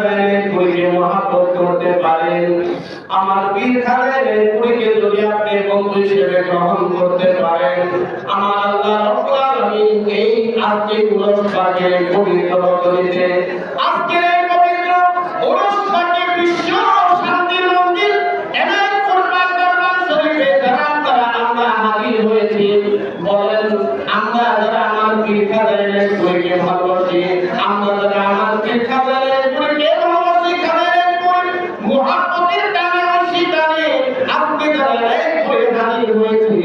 খাজাইনের পুরীকে মহাব্বত করতে পারেন, আমার পীর খাজাইনের পুরীকে যদি আপনি বন্ধু হিসেবে গ্রহণ করতে পারেন, আমার আল্লাহ রাব্বুল আলামিন এই আজকে উরুসটাকে পবিত্র করেছে। আজকের এই পবিত্র উরুসটাকে বিশ্ব শান্তির মন্দির এমন কোরবান দরবার শরীফে যারা আমরা হাজির হয়েছি, বলেন আমরা যারা আমার পীর খাজাইনের পুরীকে ভালোবাসি, আমরা যারা আমার পীর খাজাইনের পুরীকে ভালোবাসি, খাজাইনের পুরী মুহাব্বতের টানে রশি টানে আজকে যারা এক হয়ে হাজির হয়েছি,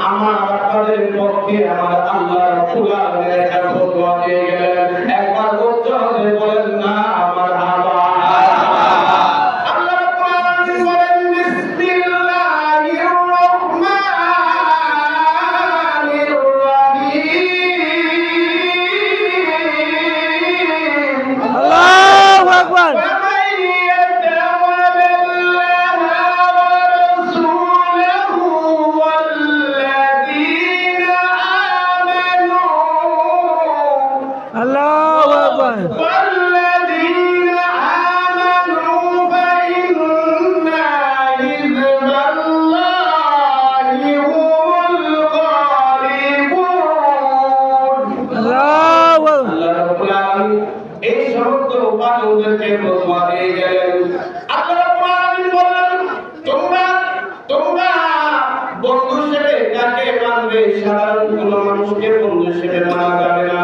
আমার আপনাদের পক্ষে আমার আল্লাহ রাব্বুল আলামিন একটা ফতোয়া দিয়ে গেলেন। একবার উচ্চ করে বলেন না আমার হাবা। আল্লাহ রাব্বুল আলামিন বলেন বিসমিল্লাহির রহমানির রহিম। আল্লাহু আকবার। আল্লাহু আকবার। والذين آمنوا فإن حزب الله هم الغالبون। আল্লাহু আকবার। আল্লাহ রাব্বুল আলামিন এই সমস্ত উপাদানদেরকে ফতোয়া দিয়ে গেলেন। আল্লাহ রাব্বুল আলামিন বললেন, তোমরা বন্ধু হিসেবে কাকে মানবে? সাধারণ কোনো মানুষকে বন্ধু হিসেবে মানা যাবে না।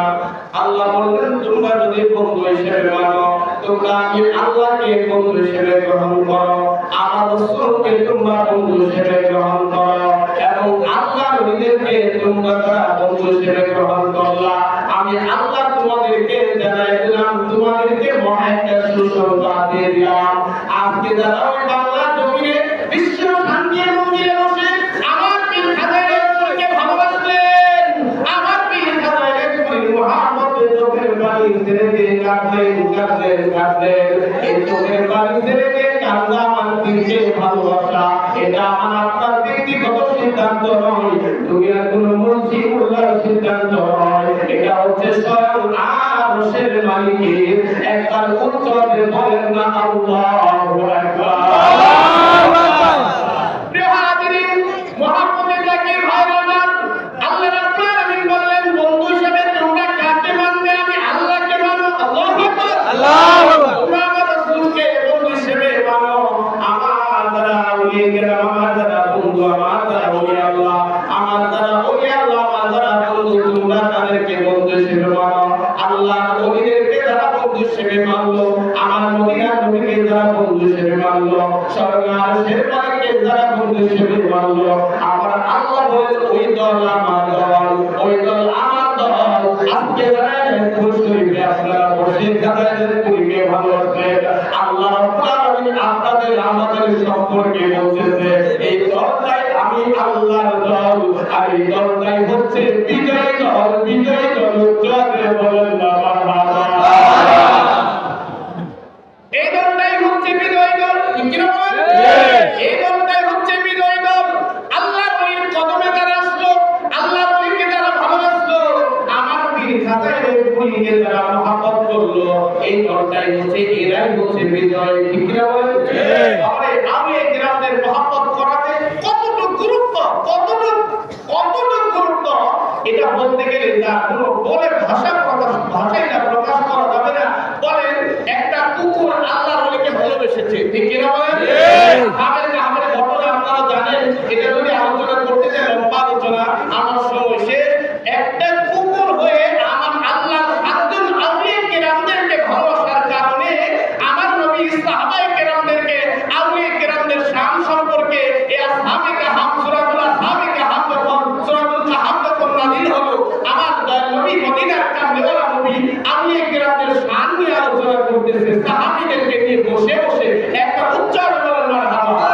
আল্লাহ বললেন, তোমরা যদি বন্ধু হিসেবে মানো, তোমরা আমি আল্লাহকে বন্ধু হিসেবে গ্রহণ করো, আমার রাসূলকে তোমরা বন্ধু হিসেবে গ্রহণ করো, এবং আল্লাহর নবীদেরকে তোমরা বন্ধু হিসেবে গ্রহণ করলা। আমি আল্লাহ তোমাদেরকে জানাই দিলাম, তোমাদেরকে মহা একটা সুসংবাদ দিয়ে দিলাম। আজকে যারা ওই বাংলা জমিনে বিশ্ব শান্তির মন্দিরে বসে আমার পীর খাজাইনের পুরীকে ভালোবাসলেন, আমার পীর খাজাইনের পুরীর মুহাব্বতে চোখের পানি ছেড়ে দিয়ে কাঁদলেন। এই চোখের পানি ছেড়ে দিয়ে কান্না আমার পীরকে ভালোবাসা, এটা আমার আপনার ব্যক্তিগত সিদ্ধান্ত নয়, দুনিয়ার কোন মুন্সি মোল্লার সিদ্ধান্ত নয়, এটা হচ্ছে স্বয়ং আরশের মালিকের। একবার উচ্চতে বলেন না আল্লাহু আকবার। আল্লাহু আকবার। প্রিয় হাজিরিন, মুহাব্বতের জাকির ভাইরা আমার, আল্লাহ রাব্বুল আলামিন বললেন, বন্ধু হিসেবে তোমরা কাকে মানবে? আমি আল্লাহকে মানো। আল্লাহু আকবার। আল্লাহু আকবার। তোমরা আমার রাসূলকে বন্ধু হিসেবে মানো, আমার যারা আউলিয়া কেরাম, আমার যারা বন্ধু, আমার যারা আউলিয়া আল্লাহ, আমার যারা আউলিয়া আল্লাহ, আমার যারা বন্ধু, তোমরা তাদেরকে বন্ধু হিসেবে মানো। আল্লাহর নবীদেরকে যারা বন্ধু হিসেবে মানলো, আমার মদিনার নবীকে যারা বন্ধু হিসেবে মানলো, স্বয়ং আরশের মালিককে যারা বন্ধু হিসেবে মানলো, আমার আল্লাহ বলেন ওই দল আমার দল, ওই দল আমার দল। আজকে যারা শরীফে আপনারা বসে খাজাইনের পুরীকে ভালোবাসেন, আল্লাহ রাব্বুল আলামিন আপনাদের আমাদের সম্পর্কে বলতেছে, এই দলটাই আমি আল্লাহর দল, আর এই দলটাই হচ্ছে বিজয়ী দল। বিজয়ী দল উচ্চতে বলেন না মারহাবা। এই দলটাই হচ্ছে বিজয়ী দল। কি বলেন? এই দলটাই হচ্ছে বিজয়ী দল। আল্লাহর ওলির কদমে যারা আসলো, আল্লাহর ওলিকে যারা ভালোবাসলো, আমার পীর খাজাইনের পুরীকে যারা মহব্বত করলো, এই দলটাই হচ্ছে, এরাই হচ্ছে বিজয়। ঠিক কি বলেন? তাহলে আমি এই গ্রামের মহব্বত করাতে কতটুকু গুরুত্ব, এটা বলতে গেলে যা কোনো বলে ভাষায় না প্রকাশ করা যাবে না। বলেন, একটা কুকুর আল্লাহর ওলিকে ভালোবেসেছে, ঠিক কি না বলেন? আমাদের ঘটনা আপনারা জানেন, এটা যদি আলোচনা করতে চাই লম্বা আলোচনা, আমার সময় শেষ। একটা কুকুর হয়ে আমার আল্লাহর সাতজন আউলিয়া কেরামদেরকে ভালোবাসার কারণে আমার নবী সাহাবায়ে কেরামদেরকে আউলিয়া কেরামদের শান সম্পর্কে এই আসহাবে কাহাফ সূরাতুল আসহাবে কাহাফ যখন সূরাতুল কাহাফ যখন নাযিল হলো, আমার নবী মদিনার কামলিওয়ালা নবী আউলিয়া কেরামদের শান নিয়ে আলোচনা করতেছে, সাহাবীদেরকে নিয়ে বসে বসে একটা উচ্চারণ করেন মারহাবা।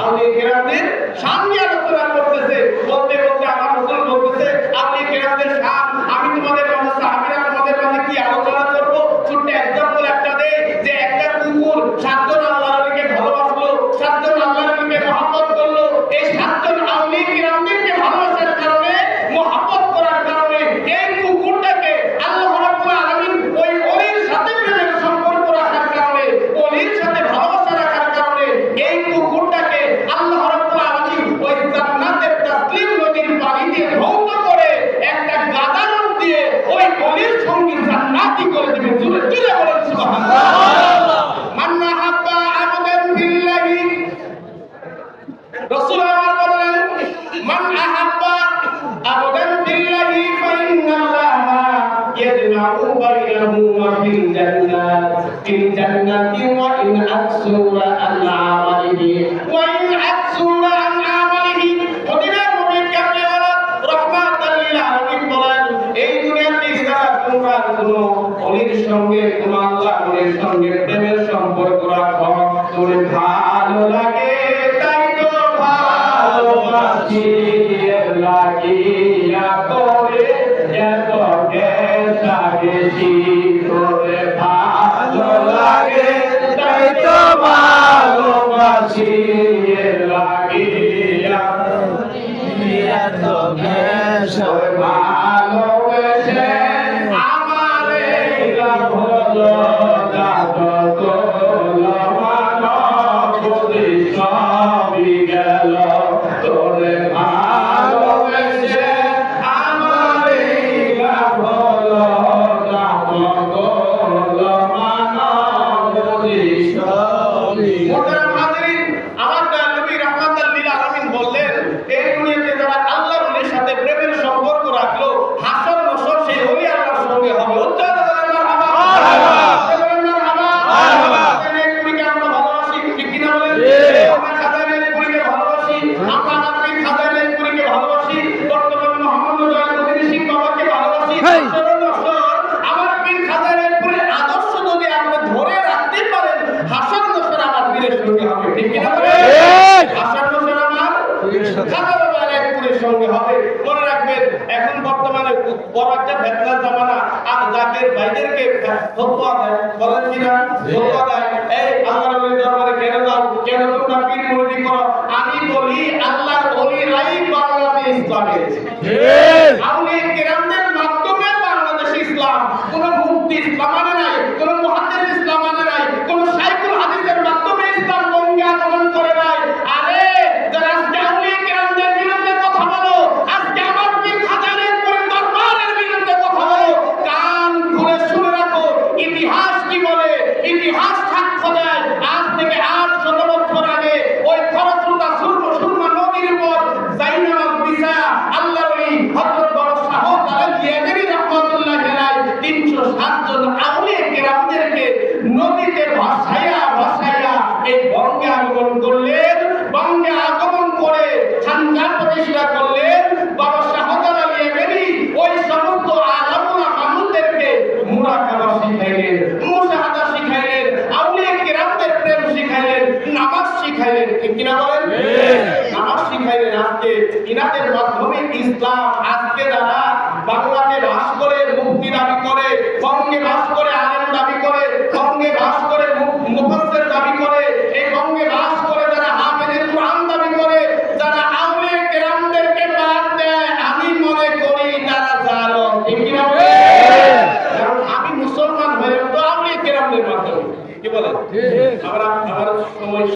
আউলিয়া কেরামদের শান নিয়ে আলোচনা করতেছে, বলতে বলতে আমার রাসূল বলতেছে, আউলিয়া কেরামদের শান আমি তোমাদের মাঝে, সাহাবীরা তোমাদের মাঝে কি আলোচনা করব? ছোট্ট एग्जांपल একটা দেই, যে একটা কুকুর সাতজন আল্লাহর ওলিকে ভালোবাসলো, সাতজন আল্লাহর ওলিকে মহব্বত করলো, এই সাতজন আউলিয়া কেরামদেরকে ভালোবাসার কারণে, মহব্বত করার কারণে এই কুকুরটাকে আল্লাহ রাব্বুল আলামিন ওই ওলির সাথে প্রেমের সম্পর্ক রাখার কারণে জান্নাতি ওয়া ইন আকসুরা আন আমালিহি ওয়া ইন আকসুরা আন আমালিহি ওদিনা নবী কামলিওয়ালা রাহমাতাল লিল আলামিন বলেন এই দুনিয়াতে যারা তোমরা কোনো অলির সঙ্গে কোনো আল্লাহ ওলির সঙ্গে প্রেমের সম্পর্ক রাখো তোর ভালো লাগে তাই তো ভালোবাসি লাগিয়া করে এত গেছা গেছি তোরে ভালো লাগে তাই তো ভালোবাসি লাগিয়া এত গেছা ভালোবেসে আমারে হলো যাত তোলো মানব সবই গেল তোরে ভালোবেসে আমারে হলো যাত তোলো মানব সবই মোহতারাম হাজিরিন আমার দয়াল নবী রাহমাতাল লিল আলামিন বললেন এই দুনিয়াতে যারা আল্লাহর ওলির সাথে প্রেমের সম্পর্ক রাখলো হাসর নসর সেই ওলি আল্লাহর সঙ্গে হবে উচ্চারণ করেন মারহাবা মারহাবা খাজানের পুরীকে আমরা ভালোবাসি ঠিক কি না বলেন আমরা খাজানের পুরীকে ভালোবাসি আমরা আমাদের খাজানের পুরীকে ভালোবাসি বর্তমান মোহাম্মদ জয়নুদ্দিন সিং বাবাকে ভালোবাসি হাসর নসর আমার পীর খাজানের পুরীর আদর্শ যদি আপনি ধরে রাখতে পারেন হাসর নসর আমার পীরের সঙ্গে হবে ঠিক কি না বলেন হাসর নসর আমার খাজানের সঙ্গে হবে মনে রাখবেন এখন বর্তমানে বড় একটা ফিতনার জামানা আর জাকের ভাইদেরকে ফতোয়া দেয় বলেন কি না ফতোয়া দেয় এই আল্লাহর ওলির দরবারে কেন যাও কেন তোমরা পীর মুরিদি করো আমি বলি আল্লাহর ওলিরাই বাংলাতে ইসলাম এনেছে ঠিক আউলিয়া কেরামদের মাধ্যমে বাংলাদেশে ইসলাম কোন মুফতি ইসলাম মানে নাই কোন মুহাদ্দিস ইসলাম মানে নাই কোন শাইখুল হাদিসের মাধ্যমে ইসলাম বঙ্গে আগমন করে নাই আরে যারা আজকে আউলিয়া কেরামদের বিরুদ্ধে কথা বলো আজকে আমার পীর খাজানের পুরীর দরবারের বিরুদ্ধে কথা বলো কান খুলে শুনে রাখো ইতিহাস কি বলে ইতিহাস সাক্ষ্য দেয় আজ থেকে 800 বছর আগে ওই খরস্রোতা সুরমা নদীর উপর জাইনাল বিসা আল্লাহর ওলি হযরত বড় শাহত আলাইহি রাহমাতুল্লাহ আলাইহি 307 জন আউলিয়া কেরামদেরকে নদীতে ভাসাইয়া এই বঙ্গে আগমন করলেন বঙ্গে আগমন করে খানকা প্রতিষ্ঠা করলেন বাবা শাহত আলাইহি ওই সমস্ত আলেমুল মানুষদেরকে মুরাকাবা শিখাইলেন মুশাহাদা শিখাইলেন আউলিয়া কেরামদের প্রেম শিখাইলেন নামাজ শিখাইলেন ঠিক কি না বলেন নামাজ শিখাইলেন আজকে ইনাদের মাধ্যমে ইসলাম আজকে যারা বাংলাতে বাস করে মুক্তি দাবি করে বঙ্গে বাস করে আলেম দাবি করে বঙ্গে বাস করে মুফাসসির দাবি করে এই বঙ্গে বাস করে যারা হাফেজে কুরআন দাবি করে যারা আউলিয়া কেরামদেরকে বাদ দেয় আমি মনে করি তারা জালেম ঠিক কি না বলেন কারণ আমি মুসলমান হয়ে তো আউলিয়া কেরামদের মাধ্যমে কি বলেন ঠিক আমরা আমার সময়